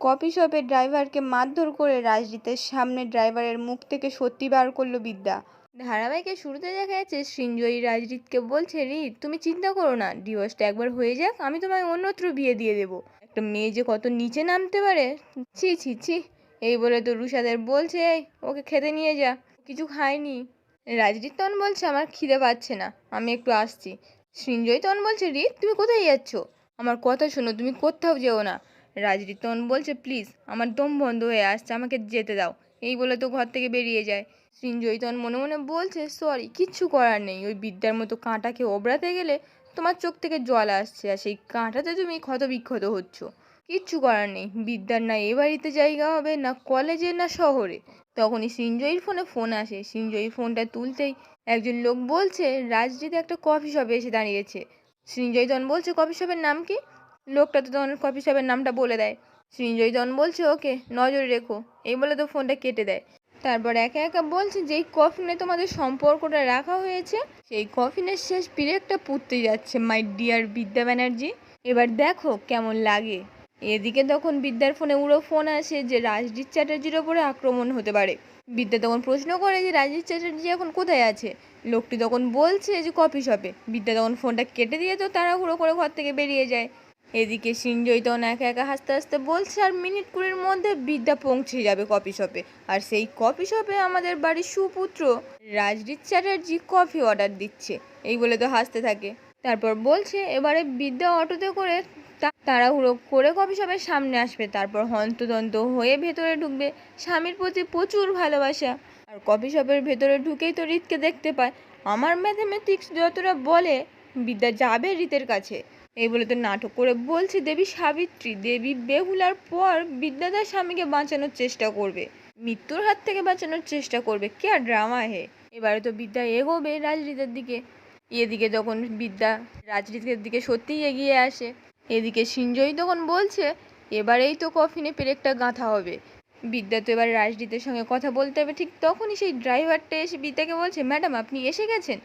Coffee শপের ড্রাইভারকে মারধর করে রাজজিতের সামনে ড্রাইভারের মুখ থেকে সত্যি বার করলো বিদ্যা। ধারাবাহিকের শুরুতে দেখা যাচ্ছে সৃঞ্জয়ী রাজজিৎকে বলছে, রিত তুমি চিন্তা করো না, ডিভোর্সটা একবার হয়ে যাক, আমি তোমায় অন্যত্র বিয়ে দিয়ে দেবো। একটা মেয়ে যে কত নিচে নামতে পারে, ছি ছি ছি। এই বলে তো রুষাদের বলছে, এই ওকে খেতে নিয়ে যা, কিছু খায়নি। রাজজিৎ তখন বলছে, আমার খিদে পাচ্ছে না, আমি একটু আসছি। সৃঞ্জয় তখন বলছে, রিত তুমি কোথায় যাচ্ছ? আমার কথা শোনো, তুমি কোথাও যেও না। রাজজিৎ তখন বলছে, প্লিজ আমার দম বন্ধ হয়ে আসছে, আমাকে যেতে দাও। এই বলে তো ঘর থেকে বেরিয়ে যায়। সৃঞ্জয় তখন মনে মনে বলছে, সরি, কিচ্ছু করার নেই, ওই বিদ্যার মতো কাঁটাকে ওবড়াতে গেলে তোমার চোখ থেকে জল আসছে, আর সেই কাঁটাতে তুমি ক্ষতবিক্ষত হচ্ছ। কিচ্ছু করার নেই, বিদ্যার না এ বাড়িতে জায়গা হবে, না কলেজে, না শহরে। তখনই সৃঞ্জয়ীর ফোন আসে। সৃঞ্জয়ী ফোনটা তুলতেই একজন লোক বলছে, রাজজিৎ একটা কফি শপে এসে দাঁড়িয়েছে। সৃঞ্জয়ী তখন বলছে, কফি শপের নাম কি? লোকটা তো তখন কফি শপের নামটা বলে দেয়। সৃঞ্জয়ী তখন বলছে, ওকে নজরে রেখো। এই বলে তো ফোনটা কেটে দেয়। তারপর একা একা বলছে, যেই কফিনে তোমাদের সম্পর্কটা রাখা হয়েছে, সেই কফিনের শেষ পিরেকটা পুঁততে যাচ্ছে মাই ডিয়ার বিদ্যা ব্যানার্জি। এবার দেখো কেমন লাগে। এদিকে তখন বিদ্যার ফোনে উড়ো ফোন আসে যে রাজজিৎ চ্যাটার্জির ওপরে আক্রমণ হতে পারে। বিদ্যা তখন প্রশ্ন করে যে রাজজিৎ চ্যাটার্জি এখন কোথায় আছে। লোকটি তখন বলছে যে কফি শপে। বিদ্যা তখন ফোনটা কেটে দিয়ে তো তাড়াহুড়ো করে ঘর থেকে বেরিয়ে যায়। এদিকে সৃঞ্জয় তখন একা একা হাসতে হাসতে বলছে, আর মিনিট কুড়ির মধ্যে বিদ্যা পৌঁছে যাবে কফি শপে। আর সেই কফি শপে আমাদের বাড়ির সুপুত্র রাজজিৎ চ্যাটার্জি কফি অর্ডার দিচ্ছে। এই বলে তো হাসতে থাকে। তারপর বলছে, এবারে বিদ্যা অটোতে করে তাড়াহুড়ো করে কফি শপের সামনে আসবে, তারপর হন্তদন্ত হয়ে ভেতরে ঢুকবে। স্বামীর প্রতি প্রচুর ভালোবাসা। আর কফি শপের ভেতরে ঢুকেই তো রিতকে দেখতে পায়। আমার ম্যাথামেটিক্স যতটা বলে, বিদ্যা যাবে রিতের কাছে। এই বলে তো নাটক করে বলছে, দেবী সাবিত্রী, দেবী বেহুলার পর বিদ্যা তার স্বামীকে বাঁচানোর চেষ্টা করবে, মৃত্যুর হাত থেকে বাঁচানোর চেষ্টা করবে। কে আর ড্রামা হে। এবারে তো বিদ্যা এগোবে রাজরিতের দিকে। এদিকে যখন বিদ্যা রাজরিতের দিকে সত্যিই এগিয়ে আসে, এদিকে সৃঞ্জয়ী তখন বলছে, এবারেই তো কফিনে পেরেকটা গাঁথা হবে। বিদ্যা তো এবার রাজদীতের সঙ্গে কথা বলতে হবে। ঠিক তখনই সেই ড্রাইভারটা এসে বিদ্যাকে বলছে, ম্যাডাম আপনি এসে গেছেন,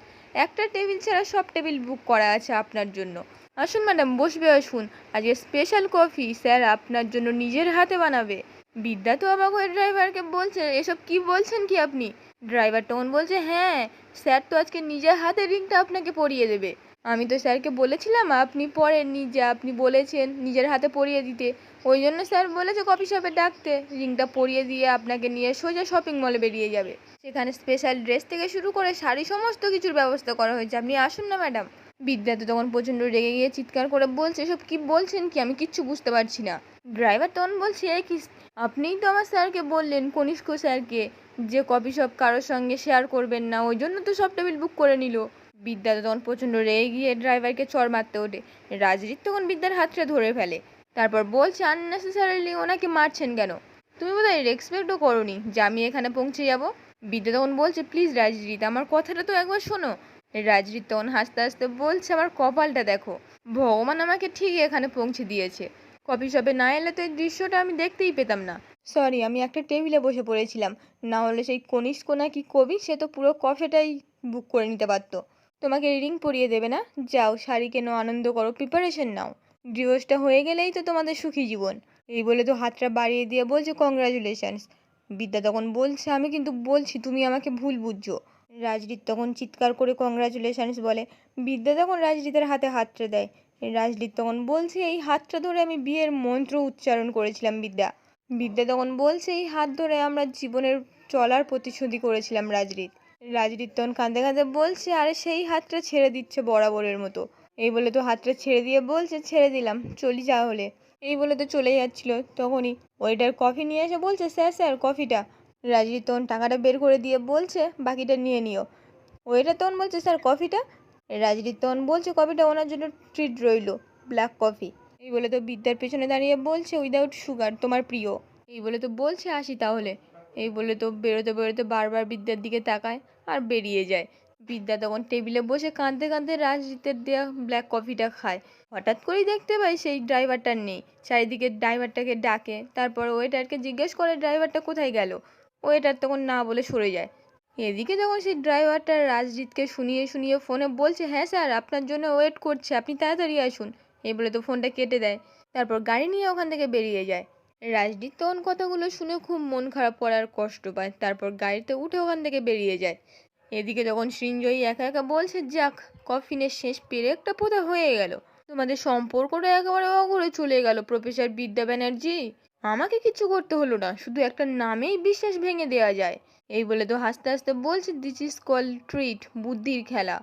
একটা টেবিল ছাড়া সব টেবিল বুক করা আছে আপনার জন্য। আসুন ম্যাডাম, বসবে আসুন, আজকে স্পেশাল কফি স্যার আপনার জন্য নিজের হাতে বানাবে। বিদ্যা তো অবাক হয়ে ড্রাইভারকে বলছে, এসব কি বলছেন কি আপনি? ড্রাইভার তখন বলছে, হ্যাঁ, স্যার তো আজকে নিজের হাতে রিংটা আপনাকে পরিয়ে দেবে। আমি তো স্যারকে বলেছিলাম, আপনি পরেননি, যে আপনি বলেছেন নিজের হাতে পরিয়ে দিতে, ওই জন্য স্যার বলেছে কফি শপে ডাকতে। রিংটা পরিয়ে দিয়ে আপনাকে নিয়ে সোজা শপিং মলে বেরিয়ে যাবে। সেখানে স্পেশাল ড্রেস থেকে শুরু করে শাড়ি সমস্ত কিছুর ব্যবস্থা করা হয়েছে, আপনি আসুন না ম্যাডাম। বিদ্যা তো তখন প্রচণ্ড রেগে গিয়ে চিৎকার করে বলছে, এসব কি বলছেন কি, আমি কিচ্ছু বুঝতে পারছি না। ড্রাইভার তখন বলছে, এই কি, আপনিই তো আমার স্যারকে বললেন, কনিষ্ক স্যারকে, যে কফি শপ কারোর সঙ্গে শেয়ার করবেন না, ওই জন্য তো সব টেবিল বুক করে নিল। বিদ্যা তখন প্রচণ্ড রেগে গিয়ে ড্রাইভারকে চড় মারতে ওঠে। রাজরিক তখন বিদ্যার হাতটা ধরে ফেলে। তারপর বলছে, আননেসেসারিলি ওনাকে মারছেন কেন? তুমি বোধহয় রেসপেক্টও করোনি যে আমি এখানে পৌঁছে যাব। বিদ্যা তখন বলছে, প্লিজ রাজরিত, আমার কথাটা তো একবার শোনো। রাজরিত তখন হাসতে হাসতে বলছে, আমার কপালটা দেখো, ভগবান আমাকে ঠিক এখানে পৌঁছে দিয়েছে। কফি শপে না এলে তো এই দৃশ্যটা আমি দেখতেই পেতাম না। সরি, আমি একটা টেবিলে বসে পড়েছিলাম, না হলে সেই কনিষ্ক নাকি কবি, সে তো পুরো কফিটাই বুক করে নিতে পারতো। তোমাকে রিং পরিয়ে দেবে না, যাও শাড়ি কেনো, আনন্দ করো, প্রিপারেশন নাও, ডিভোর্সটা হয়ে গেলেই তো তোমাদের সুখী জীবন। এই বলে তো হাতটা বাড়িয়ে দিয়ে বলছে, কংগ্রাচুলেশনস। বিদ্যা তখন বলছে, আমি কিন্তু বলছি তুমি আমাকে ভুল বুঝছো। রাজরিত তখন চিৎকার করে কংগ্রাচুলেশনস বলে। বিদ্যা তখন রাজরিতের হাতে হাতটা দেয়। রাজরিত তখন বলছে, এই হাতটা ধরে আমি বিয়ের মন্ত্র উচ্চারণ করেছিলাম বিদ্যা। বিদ্যা তখন বলছে, এই হাত ধরে আমরা জীবনের চলার প্রতিশ্রুতি করেছিলাম রাজরিত। রাজরিত তখন কাঁদে কাঁদে বলছে, আরে সেই হাতটা ছেড়ে দিচ্ছে বরাবরের মতো। এই বলে তো হাতটা ছেড়ে দিয়ে বলছে, ছেড়ে দিলাম, চলি তাহলে। এই বলে তো চলে যাচ্ছিল, তখনই ওয়েটার কফি নিয়ে এসে বলছে, স্যার স্যার কফিটা। রাজরিত তখন টাকাটা বের করে দিয়ে বলছে, বাকিটা নিয়ে নিও। ওয়েটার তখন বলছে, স্যার কফিটা। রাজরিত তখন বলছে, কফিটা ওনার জন্য ট্রিট রইল, ব্ল্যাক কফি। এই বলে তো বিদ্যার পেছনে দাঁড়িয়ে বলছে, উইদাউট সুগার, তোমার প্রিয়। এই বলে তো বলছে, আসি তাহলে। এই বলে তো বেরোতে বেরোতে বারবার বিদ্যার দিকে তাকায় আর বেরিয়ে যায়। বিদ্যা তখন টেবিলে বসে কাঁদতে কাঁদতে রাজরিতের দেওয়া ব্ল্যাক কফিটা খায়। হঠাৎ করেই দেখতে পাই সেই ড্রাইভারটা নেই। চারিদিকে ড্রাইভারটাকে ডাকে, তারপর ওয়েটারকে জিজ্ঞেস করে ড্রাইভারটা কোথায় গেল। ওয়েটার তখন না বলে সরে যায়। এদিকে যখন সেই ড্রাইভারটা রাজজিৎকে শুনিয়ে শুনিয়ে ফোনে বলছে, হ্যাঁ স্যার আপনার জন্য ওয়েট করছে, আপনি তাড়াতাড়ি আসুন। এই বলে তো ফোনটা কেটে দেয়। তারপর গাড়ি নিয়ে ওখান থেকে বেরিয়ে যায়। রাজদীপ তখন কথাগুলো শুনে খুব মন খারাপ করে আর কষ্ট পায়, তারপর গাড়িতে উঠে ওখান থেকে বেরিয়ে যায়। এদিকে তখন সৃঞ্জয়ী একা একা বলছে, যাক, কফিনের শেষ পেরেকটা পোতা হয়ে গেল। তোমাদের সম্পর্কটা একেবারে অঘরে চলে গেল প্রফেসর বিদ্যা ব্যানার্জি। আমাকে কিছু করতে হলো না, শুধু একটা নামেই বিশ্বাস ভেঙে দেওয়া যায়। এই বলে তো হাসতে হাসতে বলছে, দিস ইজ কল ট্রিট, বুদ্ধির খেলা।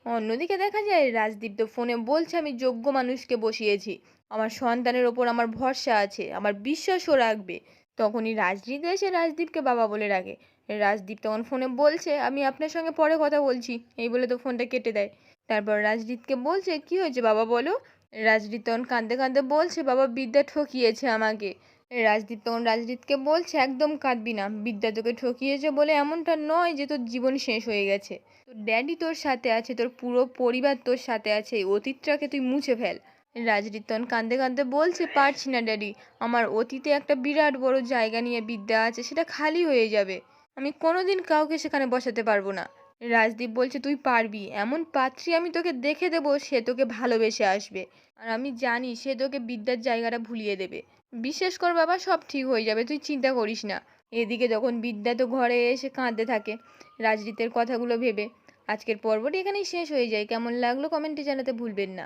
অন্যদিকে দেখা যায় রাজদীপ তো ফোনে বলছে, আমি যোগ্য মানুষকে বসিয়েছি, আমার সন্তানের ওপর আমার ভরসা আছে, আমার বিশ্বাসও রাখবে। তখনই রাজদীপ এসে রাজদীপকে বাবা বলে ডাকে। রাজদীপ তখন ফোনে বলছে, আমি আপনার সঙ্গে পরে কথা বলছি, এই বলে তো ফোনটা কেটে দেয়। তারপর রাজদীপকে বলছে, কি হয়েছে বাবা বলো। রাজদীপ তখন কাঁদতে কাঁদতে বলছে, বাবা বিদ্যা ঠকিয়েছে আমাকে। রাজদীপ তখন রাজদীপকে বলছে, একদম কাঁদবি না, বিদ্যা তোকে ঠকিয়েছে বলে এমনটা নয় যে তোর জীবন শেষ হয়ে গেছে। তোর ড্যাডি তোর সাথে আছে, তোর পুরো পরিবার তোর সাথে আছে, এই অতীতটাকে তুই মুছে ফেল। রাজদীপ তখন কাঁদতে কাঁদতে বলছে, পারছি না ড্যাডি, আমার অতীতে একটা বিরাট বড় জায়গা নিয়ে বিদ্যা আছে, সেটা খালি হয়ে যাবে, আমি কোনোদিন কাউকে সেখানে বসাতে পারবো না। রাজদীপ বলছে, তুই পারবি, এমন পাত্রী আমি তোকে দেখে দেবো, সে তোকে ভালোবেসে আসবে, আর আমি জানি সে তোকে বিদ্যার জায়গাটা ভুলিয়ে দেবে। বিশ্বাস কর বাবা, সব ঠিক হয়ে যাবে, তুই চিন্তা করিস না। এদিকে যখন বিদ্যা তো ঘরে এসে কাঁদতে থাকে রাজদীপের কথাগুলো ভেবে। আজকের পর্বটি এখানেই শেষ হয়ে যায়। কেমন লাগলো কমেন্টে জানাতে ভুলবেন না।